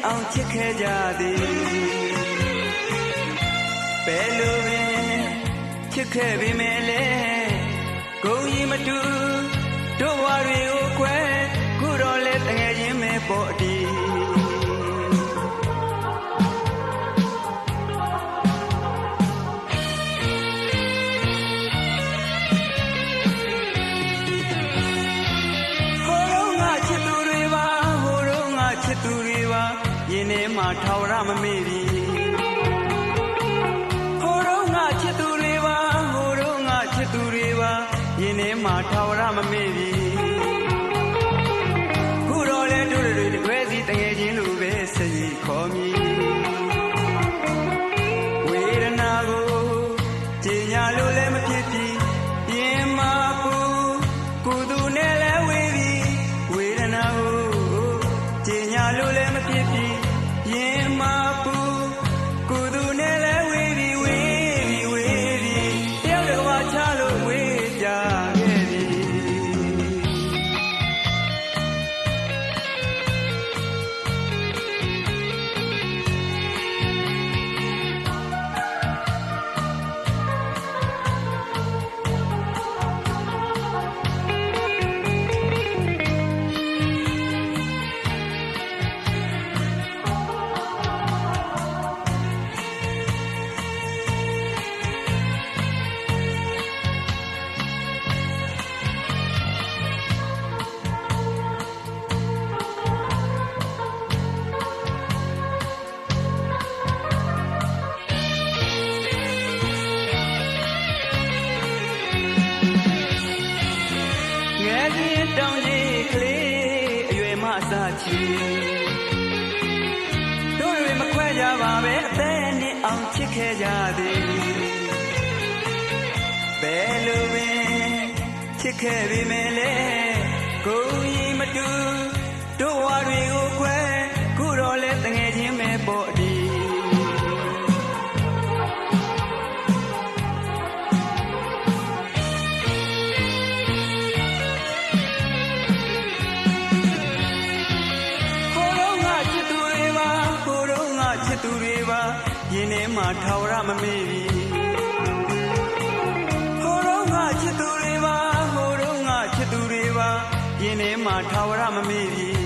အောင်ချစ်ခဲ့ကြသည်ဘယ်လိုပင်ချစ်ခဲ့ပေမဲ့လေဂုံကြီးမတူတို့ဘဝတွေကိုခွဲခုတော့လဲတငယ်ချင်းပဲပေါ်တည်ရင်ထဲမှာထောင်ရမမေ့ပြီဟိုတော့ငါချစ်သူတွေပါဟိုတော့ငါချစ်သူတွေပါရင်ထဲမှာထောင်ရမမေ့ပြီခုတော့လဲတို့တွေတကွဲစီတငယ်ချင်းလိုပဲစိတ်ခေါ်မြည်ဝေဒနာကိုကြည်ညာလို့လည်းမဖြစ်ပြီရင်မှာပူကိုသူနဲ့လဲဝေးပြီဝေဒနာကိုကြည်ညာလို့လည်းမဖြစ်ပြီရင်မပူကိုသူနဲ့လဲဝေးပြီးဝေးပြီးဝေးပြီးတယောက်တစ်ဝါချလို့ဝေးကြခဲ့ပြီတောင်ကြီးကလေးအရွယ်မအစချီတို့တွေမခွဲကြပါပဲအသက်နဲ့အောင်ချစ်ခဲ့ကြသည်ဘယ်လိုပင်ချစ်ခဲ့ပေမဲ့လေကိုကြီးမတူတို့ဝါတွေကိုခွဲခုတော့လဲတငယ်ချင်းပဲပေါ်တည်သူတွေပါရင်ထဲမှာထောင်ရမမေ့ပြီဟိုတော့ငါချစ်သူတွေပါဟိုတော့ငါချစ်သူတွေပါရင်ထဲမှာထောင်ရမမေ့ပြီ